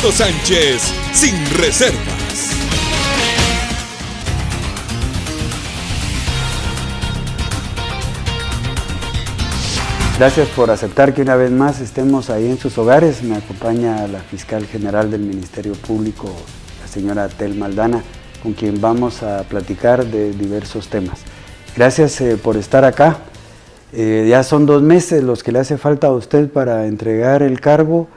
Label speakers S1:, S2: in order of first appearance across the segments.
S1: Alberto Sánchez, sin reservas.
S2: Gracias por aceptar que una vez más estemos ahí en sus hogares. Me acompaña la fiscal general del Ministerio Público, la señora Telma Aldana, con quien vamos a platicar de diversos temas. Gracias por estar acá. Ya son 2 meses los que le hace falta a usted para entregar el cargo.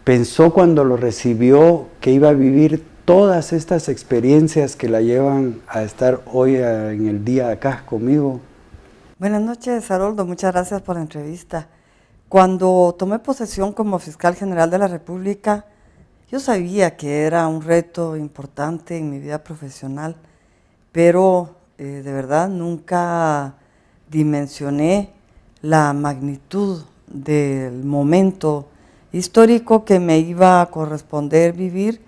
S2: ¿Pensó cuando lo recibió que iba a vivir todas estas experiencias que la llevan a estar hoy en el día acá conmigo?
S3: Buenas noches, Haroldo. Muchas gracias por la entrevista. Cuando tomé posesión como fiscal general de la República, yo sabía que era un reto importante en mi vida profesional, pero de verdad nunca dimensioné la magnitud del momento histórico que me iba a corresponder vivir,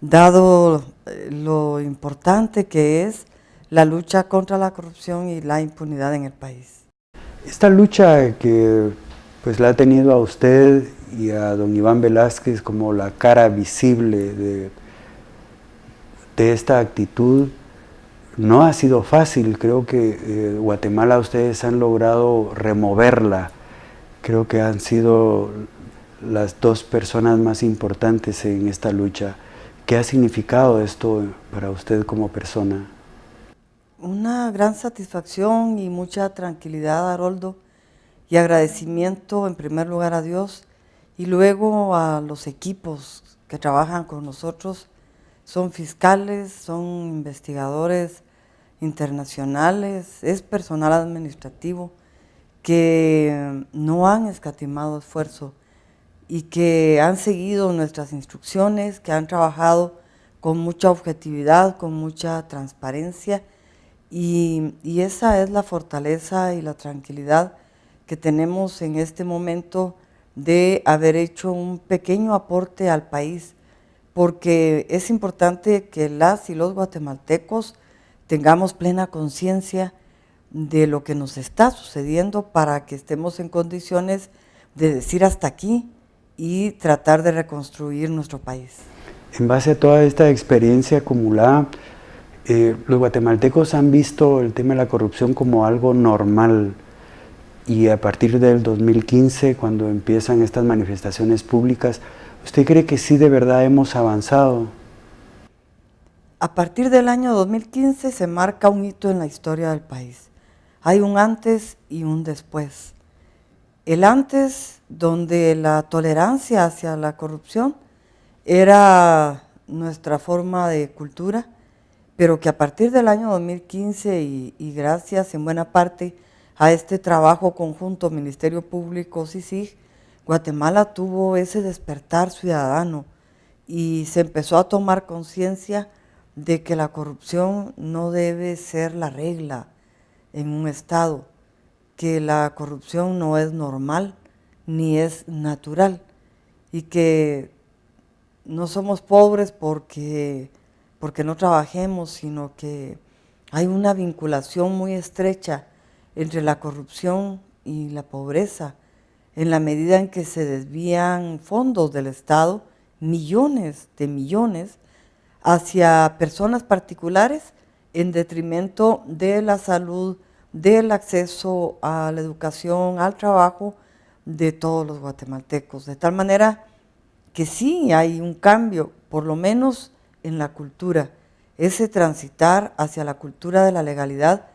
S3: dado lo importante que es la lucha contra la corrupción y la impunidad en el país.
S2: Esta lucha que pues la ha tenido a usted y a don Iván Velázquez como la cara visible de esta actitud, no ha sido fácil. Creo que Guatemala ustedes han logrado removerla. Creo que han sido las 2 personas más importantes en esta lucha. ¿Qué ha significado esto para usted como persona?
S3: Una gran satisfacción y mucha tranquilidad, Haroldo, y agradecimiento en primer lugar a Dios y luego a los equipos que trabajan con nosotros. Son fiscales, son investigadores internacionales, es personal administrativo que no han escatimado esfuerzo y que han seguido nuestras instrucciones, que han trabajado con mucha objetividad, con mucha transparencia. Y esa es la fortaleza y la tranquilidad que tenemos en este momento de haber hecho un pequeño aporte al país, porque es importante que las y los guatemaltecos tengamos plena conciencia de lo que nos está sucediendo para que estemos en condiciones de decir hasta aquí y tratar de reconstruir nuestro país.
S2: En base a toda esta experiencia acumulada, los guatemaltecos han visto el tema de la corrupción como algo normal, y a partir del 2015, cuando empiezan estas manifestaciones públicas, ¿usted cree que sí de verdad hemos avanzado?
S3: A partir del año 2015 se marca un hito en la historia del país. Hay un antes y un después. El antes, donde la tolerancia hacia la corrupción era nuestra forma de cultura, pero que a partir del año 2015 y gracias en buena parte a este trabajo conjunto Ministerio Público, CICIG, Guatemala tuvo ese despertar ciudadano y se empezó a tomar conciencia de que la corrupción no debe ser la regla en un estado, que la corrupción no es normal ni es natural y que no somos pobres porque no trabajemos, sino que hay una vinculación muy estrecha entre la corrupción y la pobreza, en la medida en que se desvían fondos del Estado, millones de millones, hacia personas particulares en detrimento de la salud, del acceso a la educación, al trabajo de todos los guatemaltecos. De tal manera que sí hay un cambio, por lo menos en la cultura. Ese transitar hacia la cultura de la legalidad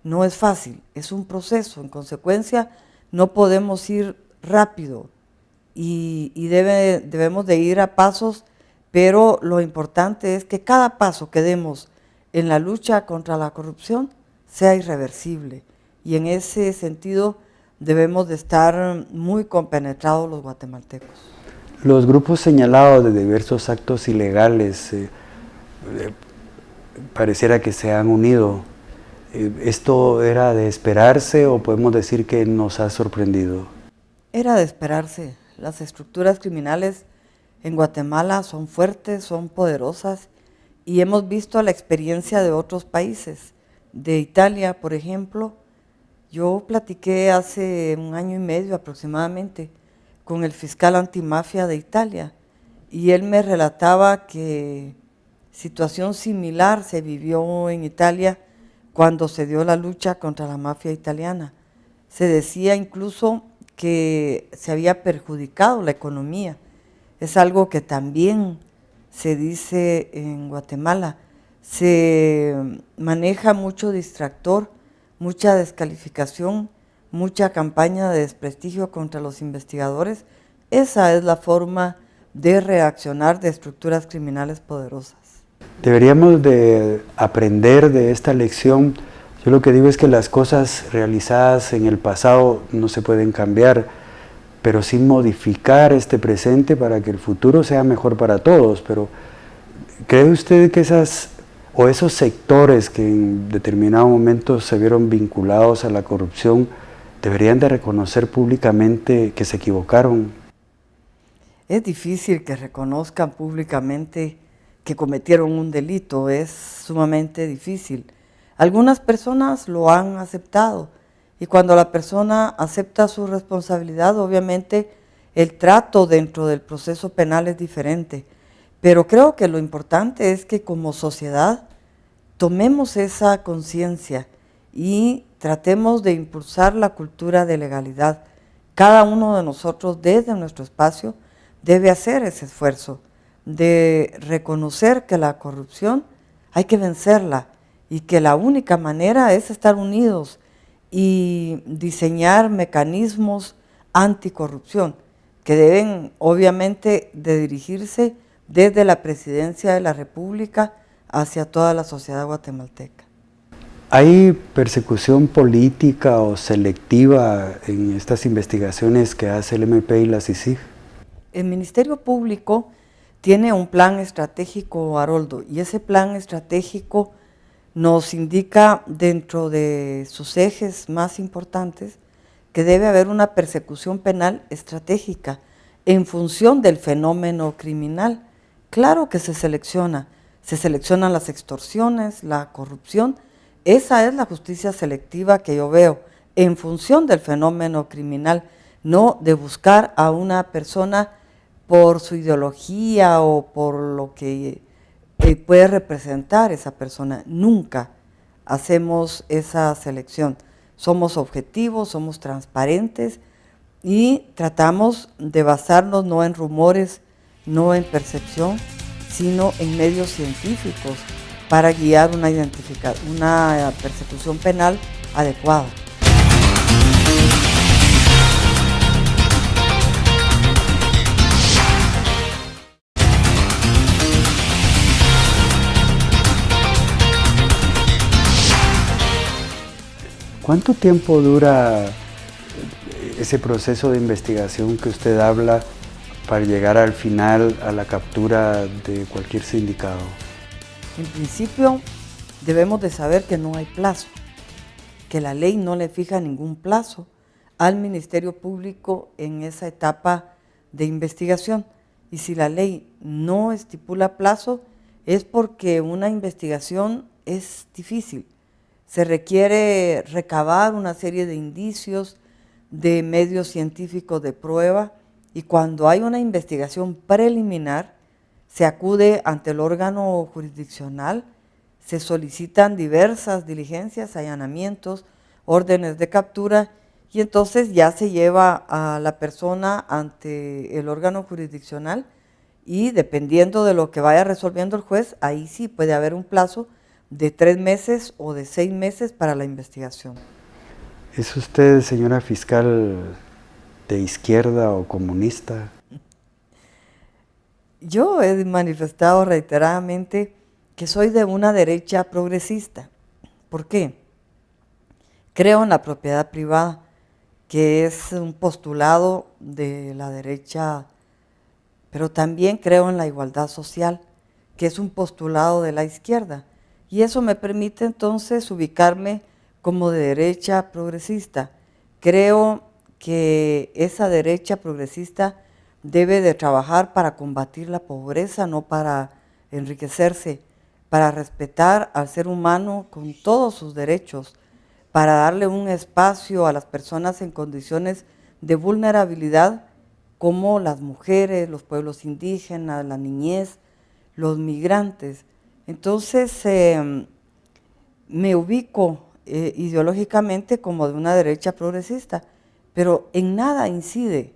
S3: no es fácil, es un proceso. En consecuencia, no podemos ir rápido y debemos de ir a pasos, pero lo importante es que cada paso que demos en la lucha contra la corrupción sea irreversible. Y en ese sentido debemos de estar muy compenetrados los guatemaltecos.
S2: Los grupos señalados de diversos actos ilegales pareciera que se han unido. ¿Esto era de esperarse o podemos decir que nos ha sorprendido?
S3: Era de esperarse. Las estructuras criminales en Guatemala son fuertes, son poderosas y hemos visto la experiencia de otros países. De Italia, por ejemplo, yo platiqué hace 1 año y medio aproximadamente con el fiscal antimafia de Italia y él me relataba que situación similar se vivió en Italia cuando se dio la lucha contra la mafia italiana. Se decía incluso que se había perjudicado la economía. Es algo que también se dice en Guatemala. Se maneja mucho distractor, mucha descalificación, mucha campaña de desprestigio contra los investigadores. Esa es la forma de reaccionar de estructuras criminales poderosas.
S2: Deberíamos de aprender de esta lección. Yo lo que digo es que las cosas realizadas en el pasado no se pueden cambiar, pero sí modificar este presente para que el futuro sea mejor para todos. Pero ¿cree usted que esos sectores que en determinado momento se vieron vinculados a la corrupción deberían de reconocer públicamente que se equivocaron?
S3: Es difícil que reconozcan públicamente que cometieron un delito, es sumamente difícil. Algunas personas lo han aceptado y cuando la persona acepta su responsabilidad, obviamente el trato dentro del proceso penal es diferente. Pero creo que lo importante es que como sociedad tomemos esa conciencia y tratemos de impulsar la cultura de legalidad. Cada uno de nosotros desde nuestro espacio debe hacer ese esfuerzo de reconocer que la corrupción hay que vencerla y que la única manera es estar unidos y diseñar mecanismos anticorrupción que deben obviamente de dirigirse desde la Presidencia de la República hacia toda la sociedad guatemalteca.
S2: ¿Hay persecución política o selectiva en estas investigaciones que hace el MP y la CICIG?
S3: El Ministerio Público tiene un plan estratégico, Haroldo, y ese plan estratégico nos indica dentro de sus ejes más importantes que debe haber una persecución penal estratégica en función del fenómeno criminal. Claro que se seleccionan las extorsiones, la corrupción. Esa es la justicia selectiva que yo veo en función del fenómeno criminal, no de buscar a una persona por su ideología o por lo que puede representar esa persona. Nunca hacemos esa selección. Somos objetivos, somos transparentes y tratamos de basarnos no en rumores, no en percepción, sino en medios científicos para guiar una persecución penal adecuada.
S2: ¿Cuánto tiempo dura ese proceso de investigación que usted habla para llegar al final a la captura de cualquier sindicado?
S3: En principio, debemos de saber que no hay plazo, que la ley no le fija ningún plazo al Ministerio Público en esa etapa de investigación. Y si la ley no estipula plazo, es porque una investigación es difícil. Se requiere recabar una serie de indicios, de medios científicos de prueba, y cuando hay una investigación preliminar, se acude ante el órgano jurisdiccional, se solicitan diversas diligencias, allanamientos, órdenes de captura, y entonces ya se lleva a la persona ante el órgano jurisdiccional y dependiendo de lo que vaya resolviendo el juez, ahí sí puede haber un plazo de 3 meses o de 6 meses para la investigación.
S2: ¿Es usted, señora fiscal, de izquierda o comunista?
S3: Yo he manifestado reiteradamente que soy de una derecha progresista. ¿Por qué? Creo en la propiedad privada, que es un postulado de la derecha, pero también creo en la igualdad social, que es un postulado de la izquierda. Y eso me permite entonces ubicarme como de derecha progresista. Creo que esa derecha progresista debe de trabajar para combatir la pobreza, no para enriquecerse, para respetar al ser humano con todos sus derechos, para darle un espacio a las personas en condiciones de vulnerabilidad como las mujeres, los pueblos indígenas, la niñez, los migrantes. Entonces me ubico ideológicamente como de una derecha progresista, pero en nada incide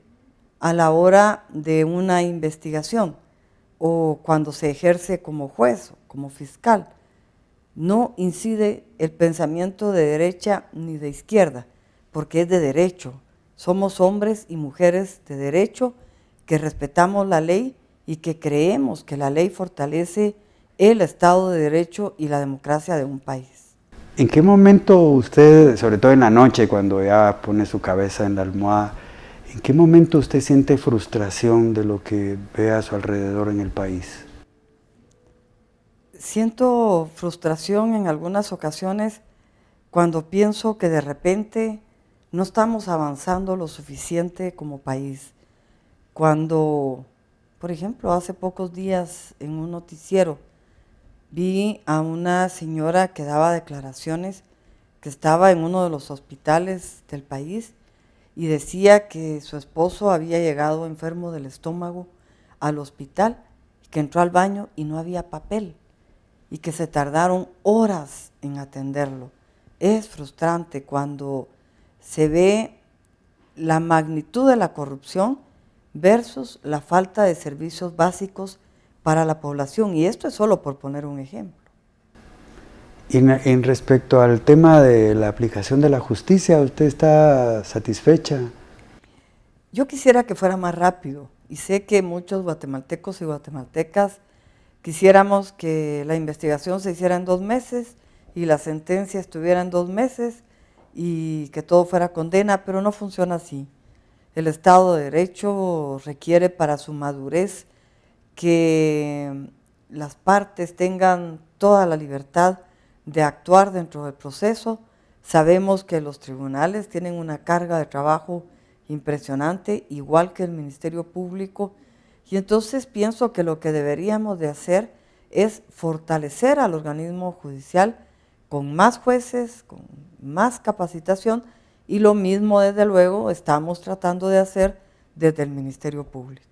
S3: a la hora de una investigación o cuando se ejerce como juez o como fiscal. No incide el pensamiento de derecha ni de izquierda, porque es de derecho. Somos hombres y mujeres de derecho que respetamos la ley y que creemos que la ley fortalece el Estado de Derecho y la democracia de un país.
S2: ¿En qué momento usted, sobre todo en la noche, cuando ya pone su cabeza en la almohada, en qué momento usted siente frustración de lo que ve a su alrededor en el país?
S3: Siento frustración en algunas ocasiones cuando pienso que de repente no estamos avanzando lo suficiente como país. Cuando, por ejemplo, hace pocos días en un noticiero vi a una señora que daba declaraciones que estaba en uno de los hospitales del país y decía que su esposo había llegado enfermo del estómago al hospital, que entró al baño y no había papel y que se tardaron horas en atenderlo. Es frustrante cuando se ve la magnitud de la corrupción versus la falta de servicios básicos para la población, y esto es solo por poner un ejemplo.
S2: En respecto al tema de la aplicación de la justicia, ¿usted está satisfecha?
S3: Yo quisiera que fuera más rápido, y sé que muchos guatemaltecos y guatemaltecas quisiéramos que la investigación se hiciera en 2 meses y la sentencia estuviera en 2 meses y que todo fuera condena, pero no funciona así. El Estado de Derecho requiere para su madurez que las partes tengan toda la libertad de actuar dentro del proceso. Sabemos que los tribunales tienen una carga de trabajo impresionante, igual que el Ministerio Público, y entonces pienso que lo que deberíamos de hacer es fortalecer al organismo judicial con más jueces, con más capacitación, y lo mismo desde luego estamos tratando de hacer desde el Ministerio Público.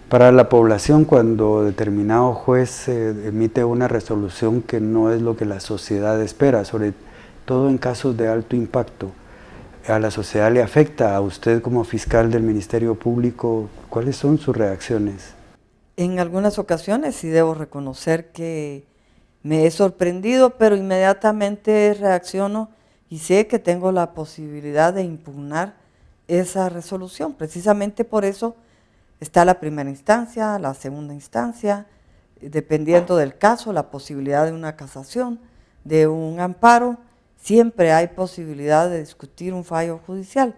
S2: Para la población, cuando determinado juez emite una resolución que no es lo que la sociedad espera, sobre todo en casos de alto impacto, ¿a la sociedad le afecta? A usted como fiscal del Ministerio Público, ¿cuáles son sus reacciones?
S3: En algunas ocasiones sí debo reconocer que me he sorprendido, pero inmediatamente reacciono y sé que tengo la posibilidad de impugnar esa resolución. Precisamente por eso está la primera instancia, la segunda instancia, dependiendo del caso, la posibilidad de una casación, de un amparo. Siempre hay posibilidad de discutir un fallo judicial,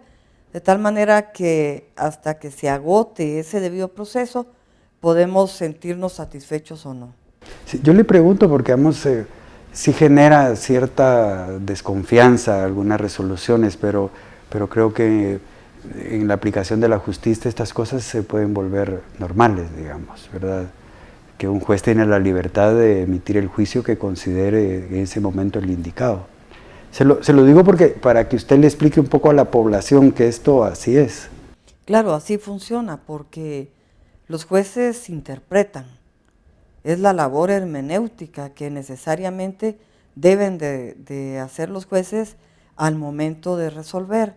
S3: de tal manera que hasta que se agote ese debido proceso, podemos sentirnos satisfechos o no.
S2: Sí, yo le pregunto porque sí genera cierta desconfianza algunas resoluciones, pero creo que en la aplicación de la justicia estas cosas se pueden volver normales, digamos, ¿verdad? Que un juez tiene la libertad de emitir el juicio que considere en ese momento el indicado. Se lo digo porque para que usted le explique un poco a la población que esto así es.
S3: Claro, así funciona, porque los jueces interpretan. Es la labor hermenéutica que necesariamente deben de hacer los jueces al momento de resolver.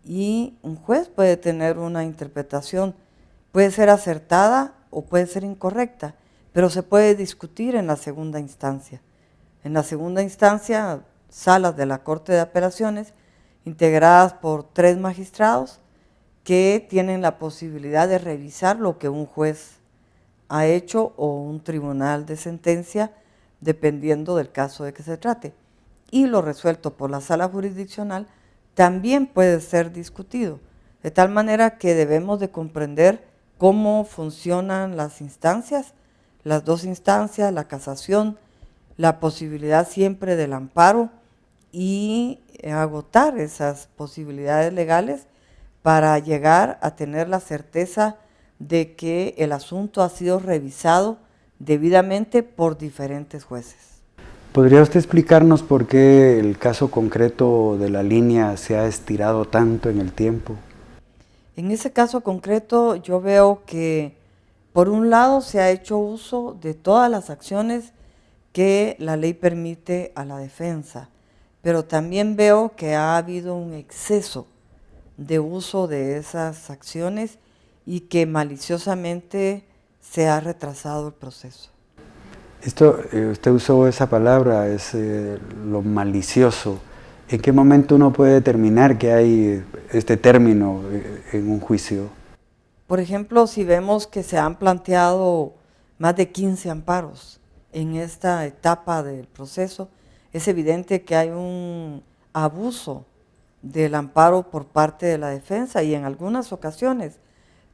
S3: Y un juez puede tener una interpretación, puede ser acertada o puede ser incorrecta, pero se puede discutir en la segunda instancia. En la segunda instancia, salas de la Corte de Apelaciones, integradas por 3 magistrados que tienen la posibilidad de revisar lo que un juez ha hecho o un tribunal de sentencia, dependiendo del caso de que se trate. Y lo resuelto por la sala jurisdiccional también puede ser discutido, de tal manera que debemos de comprender cómo funcionan las instancias, las 2 instancias, la casación, la posibilidad siempre del amparo y agotar esas posibilidades legales para llegar a tener la certeza de que el asunto ha sido revisado debidamente por diferentes jueces.
S2: ¿Podría usted explicarnos por qué el caso concreto de la línea se ha estirado tanto en el tiempo?
S3: En ese caso concreto yo veo que por un lado se ha hecho uso de todas las acciones que la ley permite a la defensa, pero también veo que ha habido un exceso de uso de esas acciones y que maliciosamente se ha retrasado el proceso.
S2: Esto, usted usó esa palabra, es lo malicioso. ¿En qué momento uno puede determinar que hay este término en un juicio?
S3: Por ejemplo, si vemos que se han planteado más de 15 amparos en esta etapa del proceso, es evidente que hay un abuso del amparo por parte de la defensa y en algunas ocasiones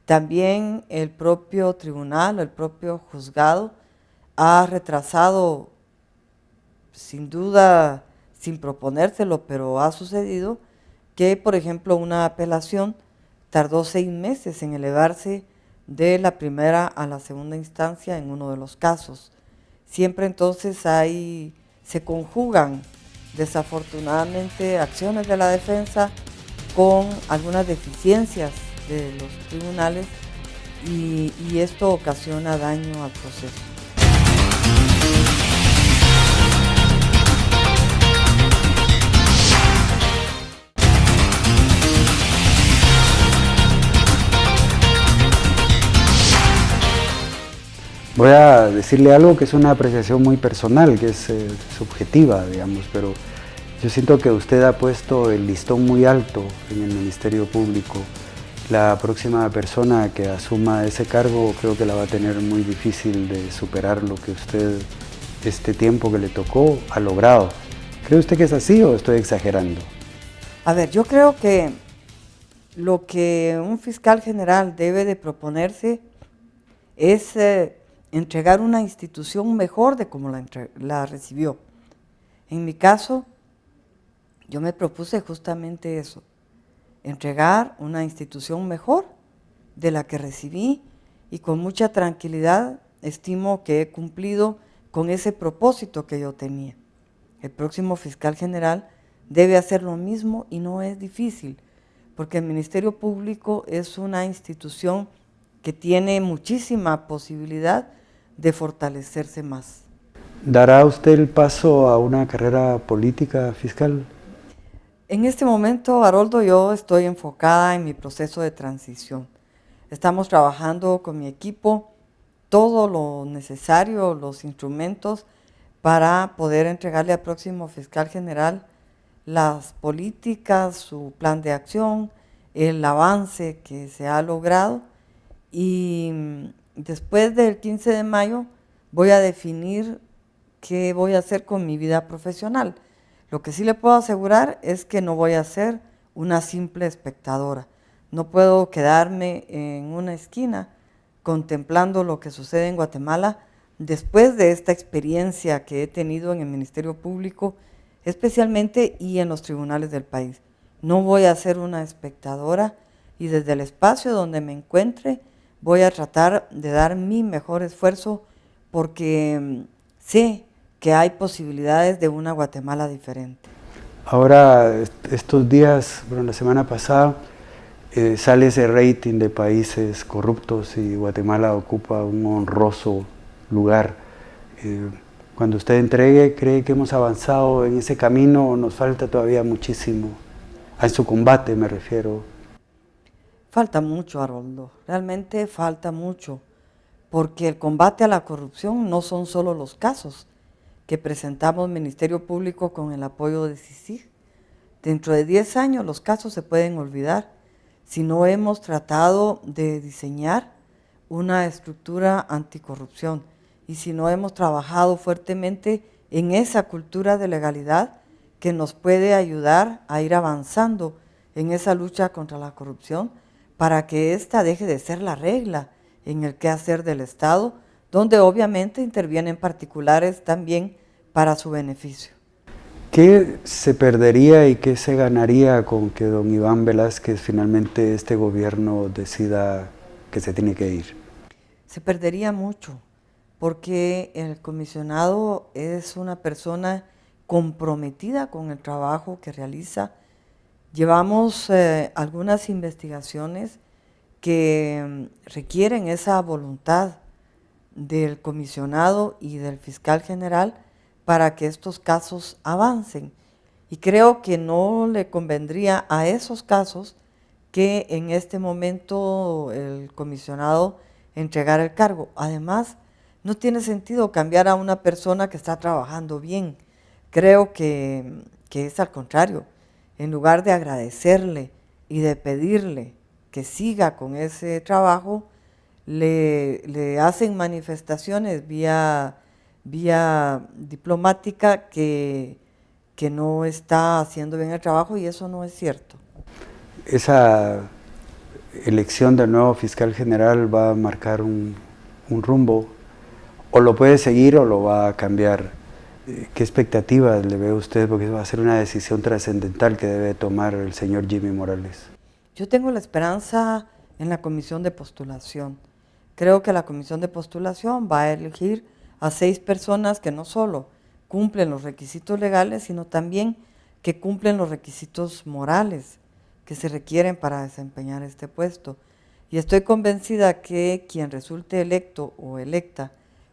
S3: también el propio tribunal, el propio juzgado ha retrasado, sin duda, sin proponérselo, pero ha sucedido que, por ejemplo, una apelación tardó 6 meses en elevarse de la primera a la segunda instancia en uno de los casos. Siempre entonces se conjugan desafortunadamente acciones de la defensa con algunas deficiencias de los tribunales y esto ocasiona daño al proceso.
S2: Voy a decirle algo que es una apreciación muy personal, que es subjetiva, digamos, pero yo siento que usted ha puesto el listón muy alto en el Ministerio Público. La próxima persona que asuma ese cargo creo que la va a tener muy difícil de superar lo que usted, este tiempo que le tocó, ha logrado. ¿Cree usted que es así o estoy exagerando?
S3: A ver, yo creo que lo que un fiscal general debe de proponerse es entregar una institución mejor de como la recibió. En mi caso, yo me propuse justamente eso, entregar una institución mejor de la que recibí y con mucha tranquilidad estimo que he cumplido con ese propósito que yo tenía. El próximo fiscal general debe hacer lo mismo y no es difícil, porque el Ministerio Público es una institución que tiene muchísima posibilidad de fortalecerse más.
S2: ¿Dará usted el paso a una carrera política fiscal?
S3: En este momento, Haroldo, yo estoy enfocada en mi proceso de transición. Estamos trabajando con mi equipo todo lo necesario, los instrumentos para poder entregarle al próximo fiscal general las políticas, su plan de acción, el avance que se ha logrado y después del 15 de mayo voy a definir qué voy a hacer con mi vida profesional. Lo que sí le puedo asegurar es que no voy a ser una simple espectadora. No puedo quedarme en una esquina contemplando lo que sucede en Guatemala después de esta experiencia que he tenido en el Ministerio Público, especialmente y en los tribunales del país. No voy a ser una espectadora y desde el espacio donde me encuentre voy a tratar de dar mi mejor esfuerzo porque sé que hay posibilidades de una Guatemala diferente.
S2: Ahora, estos días, bueno, la semana pasada, sale ese rating de países corruptos y Guatemala ocupa un honroso lugar. Cuando usted entregue, ¿cree que hemos avanzado en ese camino o nos falta todavía muchísimo? En su combate me refiero.
S3: Falta mucho, Haroldo, realmente falta mucho, porque el combate a la corrupción no son solo los casos que presentamos Ministerio Público con el apoyo de CICIG. Dentro de 10 años los casos se pueden olvidar si no hemos tratado de diseñar una estructura anticorrupción y si no hemos trabajado fuertemente en esa cultura de legalidad que nos puede ayudar a ir avanzando en esa lucha contra la corrupción para que ésta deje de ser la regla en el quehacer del Estado, donde obviamente intervienen particulares también para su beneficio.
S2: ¿Qué se perdería y qué se ganaría con que don Iván Velázquez finalmente este gobierno decida que se tiene que ir?
S3: Se perdería mucho, porque el comisionado es una persona comprometida con el trabajo que realiza. Llevamos algunas investigaciones que requieren esa voluntad del comisionado y del fiscal general para que estos casos avancen. Y creo que no le convendría a esos casos que en este momento el comisionado entregara el cargo. Además, no tiene sentido cambiar a una persona que está trabajando bien. Creo que es al contrario. En lugar de agradecerle y de pedirle que siga con ese trabajo, le hacen manifestaciones vía diplomática que no está haciendo bien el trabajo, y eso no es cierto.
S2: Esa elección del nuevo fiscal general va a marcar un rumbo, o lo puede seguir o lo va a cambiar. ¿Qué expectativas le ve a usted? Porque va a ser una decisión trascendental que debe tomar el señor Jimmy Morales.
S3: Yo tengo la esperanza en la comisión de postulación. Creo que la comisión de postulación va a elegir a 6 personas que no solo cumplen los requisitos legales, sino también que cumplen los requisitos morales que se requieren para desempeñar este puesto. Y estoy convencida que quien resulte electo o electa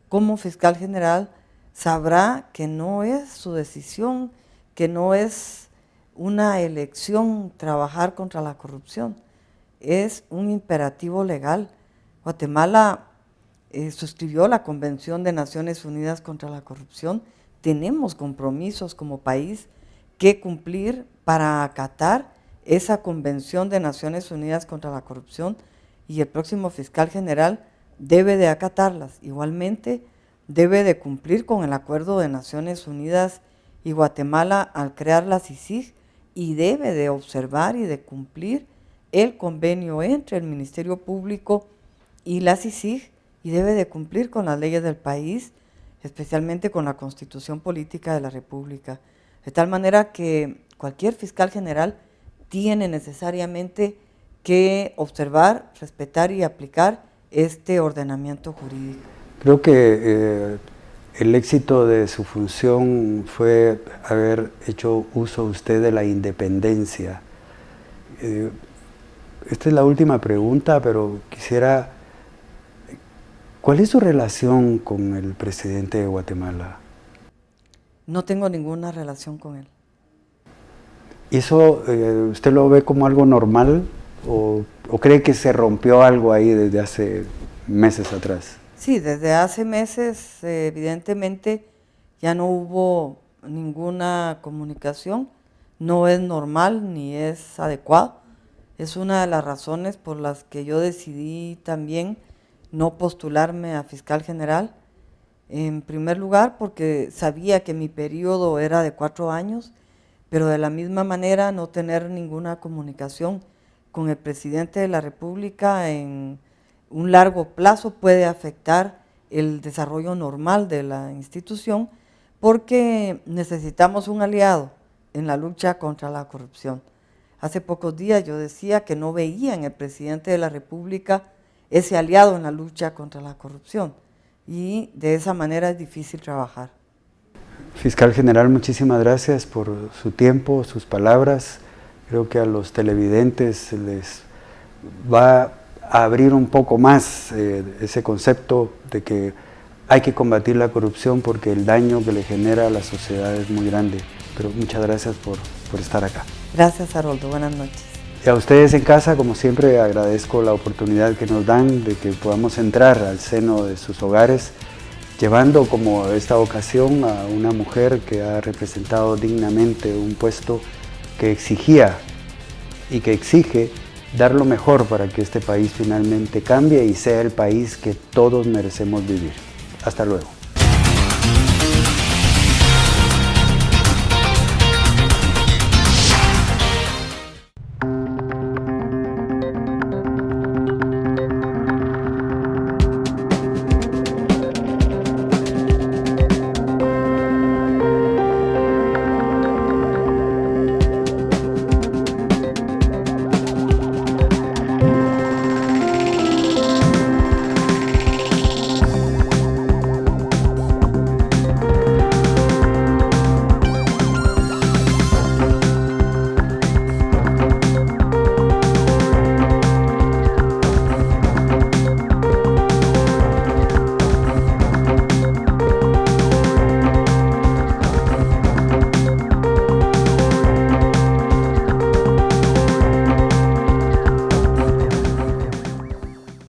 S3: como fiscal general sabrá que no es su decisión, que no es una elección trabajar contra la corrupción, es un imperativo legal. Guatemala suscribió la Convención de Naciones Unidas contra la Corrupción. Tenemos compromisos como país que cumplir para acatar esa Convención de Naciones Unidas contra la Corrupción, y el próximo fiscal general debe de acatarlas. Igualmente debe de cumplir con el Acuerdo de Naciones Unidas y Guatemala al crear la CICIG, y debe de observar y de cumplir el convenio entre el Ministerio Público y la CICIG, y debe de cumplir con las leyes del país, especialmente con la Constitución Política de la República, de tal manera que cualquier fiscal general tiene necesariamente que observar, respetar y aplicar este ordenamiento jurídico.
S2: Creo que el éxito de su función fue haber hecho uso usted de la independencia. Esta es la última pregunta, pero quisiera... ¿Cuál es su relación con el presidente de Guatemala?
S3: No tengo ninguna relación con él.
S2: ¿Y eso usted lo ve como algo normal o cree que se rompió algo ahí desde hace meses atrás?
S3: Sí, desde hace meses evidentemente ya no hubo ninguna comunicación, no es normal ni es adecuado. Es una de las razones por las que yo decidí también no postularme a fiscal general. En primer lugar, porque sabía que mi periodo era de 4 años, pero de la misma manera no tener ninguna comunicación con el presidente de la República en un largo plazo puede afectar el desarrollo normal de la institución, porque necesitamos un aliado en la lucha contra la corrupción. Hace pocos días yo decía que no veía en el presidente de la República ese aliado en la lucha contra la corrupción, y de esa manera es difícil trabajar.
S2: Fiscal general, muchísimas gracias por su tiempo, sus palabras. Creo que a los televidentes les va a abrir un poco más ese concepto de que hay que combatir la corrupción porque el daño que le genera a la sociedad es muy grande. Pero muchas gracias por estar acá.
S3: Gracias, Haroldo. Buenas noches.
S2: Y a ustedes en casa, como siempre, agradezco la oportunidad que nos dan de que podamos entrar al seno de sus hogares, llevando como esta ocasión a una mujer que ha representado dignamente un puesto que exigía y que exige dar lo mejor para que este país finalmente cambie y sea el país que todos merecemos vivir. Hasta luego.